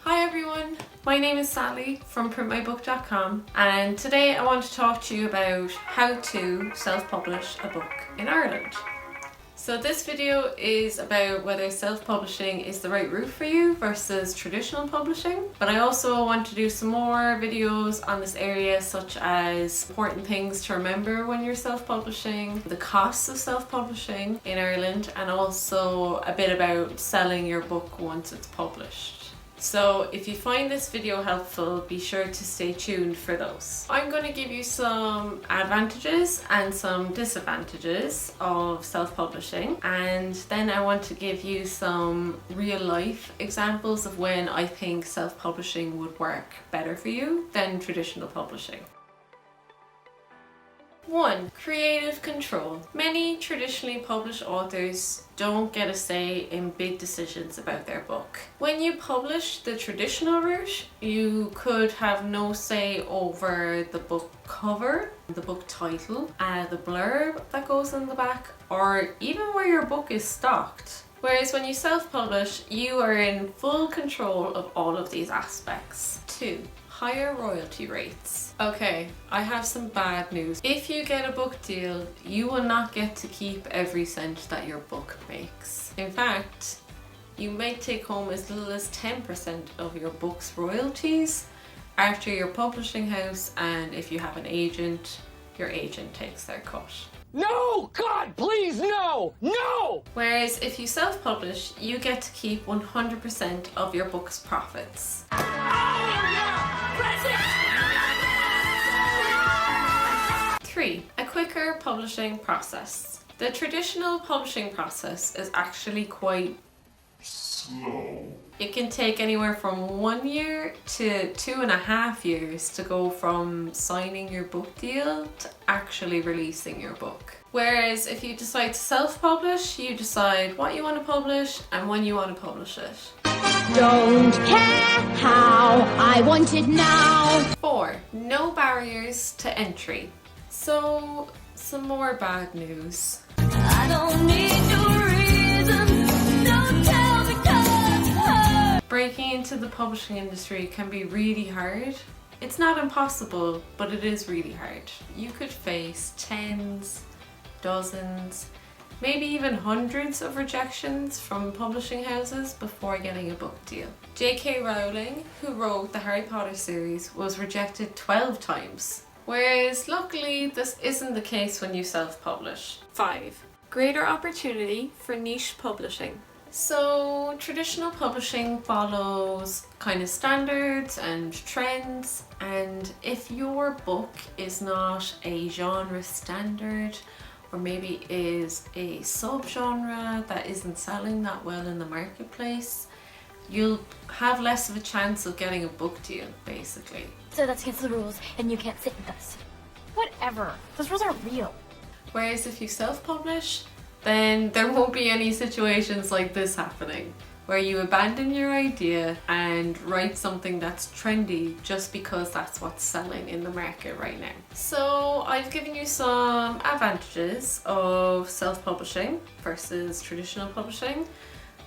Hi everyone, my name is Sally from printmybook.com and today I want to talk to you about how to self-publish a book in Ireland. So this video is about whether self-publishing is the right route for you versus traditional publishing, but I also want to do some more videos on this area, such as important things to remember when you're self-publishing, the costs of self-publishing in Ireland, and also a bit about selling your book once it's published. So if you find this video helpful, be sure to stay tuned for those. I'm going to give you some advantages and some disadvantages of self-publishing, and then I want to give you some real life examples of when I think self-publishing would work better for you than traditional publishing. 1. Creative control. Many traditionally published authors don't get a say in big decisions about their book. When you publish the traditional route, you could have no say over the book cover, the book title, the blurb that goes on the back, or even where your book is stocked. Whereas when you self-publish, you are in full control of all of these aspects. 2. Higher royalty rates. Okay, I have some bad news. If you get a book deal, you will not get to keep every cent that your book makes. In fact, you might take home as little as 10% of your book's royalties after your publishing house, and if you have an agent, your agent takes their cut. No! God, please, no! No! Whereas if you self-publish, you get to keep 100% of your book's profits. 3. A quicker publishing process. The traditional publishing process is actually quite slow. It can take anywhere from 1 year to 2.5 years to go from signing your book deal to actually releasing your book. Whereas if you decide to self-publish, you decide what you want to publish and when you want to publish it. Don't care how, I want it now. 4. No barriers to entry. So, some more bad news. I don't need no reason, don't tell me 'cause it hurts. Breaking into the publishing industry can be really hard. It's not impossible, but it is really hard. You could face tens, dozens, maybe even hundreds of rejections from publishing houses before getting a book deal. J.K. Rowling, who wrote the Harry Potter series, was rejected 12 times. Whereas luckily this isn't the case when you self-publish. 5. Greater opportunity for niche publishing. So traditional publishing follows kind of standards and trends, and if your book is not a genre standard, or maybe is a subgenre that isn't selling that well in the marketplace, you'll have less of a chance of getting a book deal, basically. So that's against the rules, and you can't sit with us. Whatever. Those rules aren't real. Whereas if you self-publish, then there won't be any situations like this happening, where you abandon your idea and write something that's trendy just because that's what's selling in the market right now. So I've given you some advantages of self-publishing versus traditional publishing,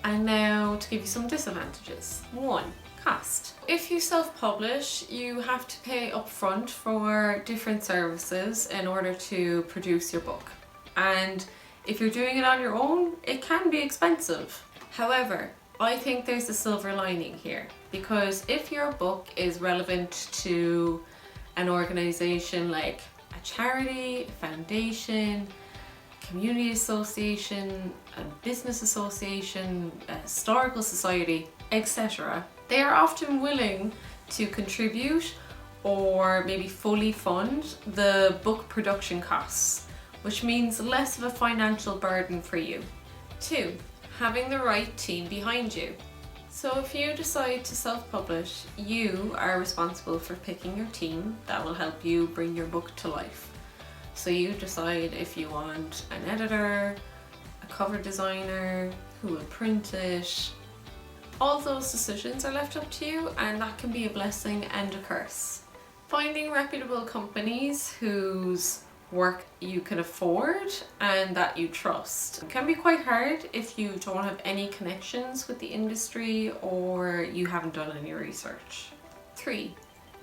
and now to give you some disadvantages. 1. Cost. If you self-publish, you have to pay upfront for different services in order to produce your book. And if you're doing it on your own, it can be expensive. However, I think there's a silver lining here, because if your book is relevant to an organization like a charity, a foundation, community association, a business association, a historical society, etc., they are often willing to contribute or maybe fully fund the book production costs, which means less of a financial burden for you. 2. Having the right team behind you. So if you decide to self-publish, you are responsible for picking your team that will help you bring your book to life. So you decide if you want an editor, a cover designer, who will print it. All those decisions are left up to you, and that can be a blessing and a curse. Finding reputable companies whose work you can afford and that you trust. It can be quite hard if you don't have any connections with the industry or you haven't done any research. 3.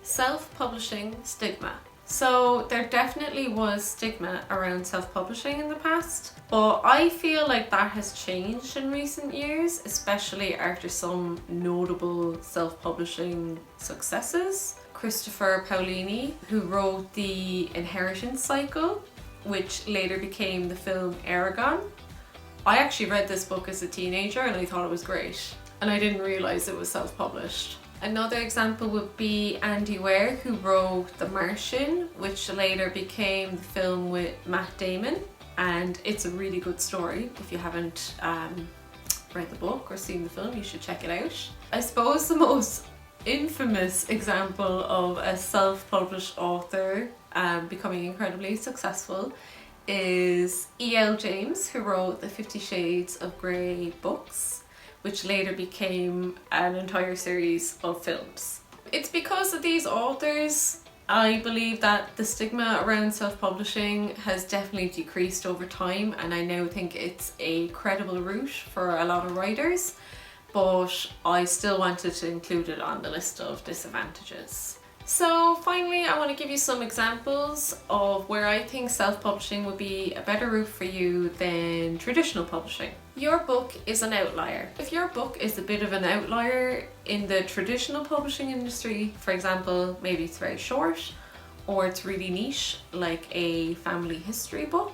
Self-publishing stigma. So there definitely was stigma around self-publishing in the past, but I feel like that has changed in recent years, especially after some notable self-publishing successes. Christopher Paolini, who wrote The Inheritance Cycle, which later became the film Eragon. I actually read this book as a teenager and I thought it was great, and I didn't realise it was self-published. Another example would be Andy Weir, who wrote The Martian, which later became the film with Matt Damon, and it's a really good story. If you haven't read the book or seen the film, you should check it out. I suppose the most infamous example of a self-published author becoming incredibly successful is E.L. James, who wrote the 50 Shades of Grey books, which later became an entire series of films. It's because of these authors, I believe, that the stigma around self-publishing has definitely decreased over time, and I now think it's a credible route for a lot of writers, but I still wanted to include it on the list of disadvantages. So finally, I want to give you some examples of where I think self-publishing would be a better route for you than traditional publishing. Your book is an outlier. If your book is a bit of an outlier in the traditional publishing industry, for example, maybe it's very short or it's really niche, like a family history book,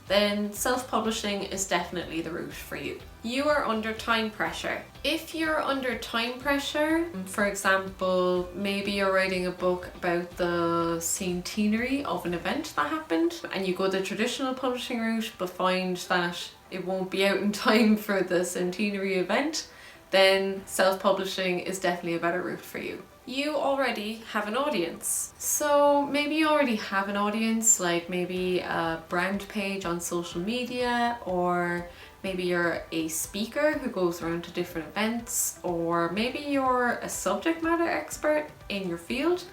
then self-publishing is definitely the route for you. You are under time pressure. If you're under time pressure, for example, maybe you're writing a book about the centenary of an event that happened and you go the traditional publishing route but find that it won't be out in time for the centenary event, then self-publishing is definitely a better route for you. You already have an audience. So maybe you already have an audience, like maybe a brand page on social media, or maybe you're a speaker who goes around to different events, or maybe you're a subject matter expert in your field.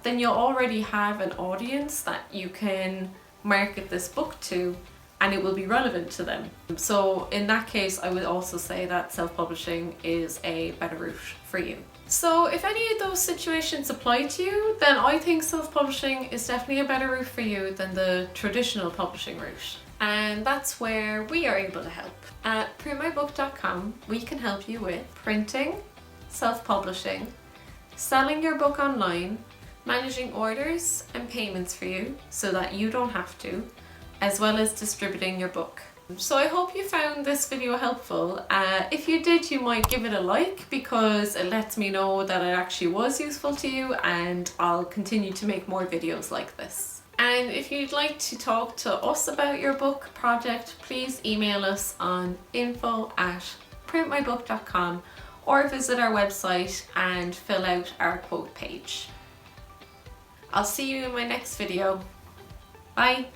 Then you'll already have an audience that you can market this book to, and it will be relevant to them. So in that case, I would also say that self-publishing is a better route for you. So if any of those situations apply to you, then I think self-publishing is definitely a better route for you than the traditional publishing route. And that's where we are able to help. At printmybook.com, we can help you with printing, self-publishing, selling your book online, managing orders and payments for you so that you don't have to, as well as distributing your book. So I hope you found this video helpful. If you did, you might give it a like because it lets me know that it actually was useful to you, and I'll continue to make more videos like this. And if you'd like to talk to us about your book project, please email us on info@printmybook.com or visit our website and fill out our quote page. I'll see you in my next video. Bye!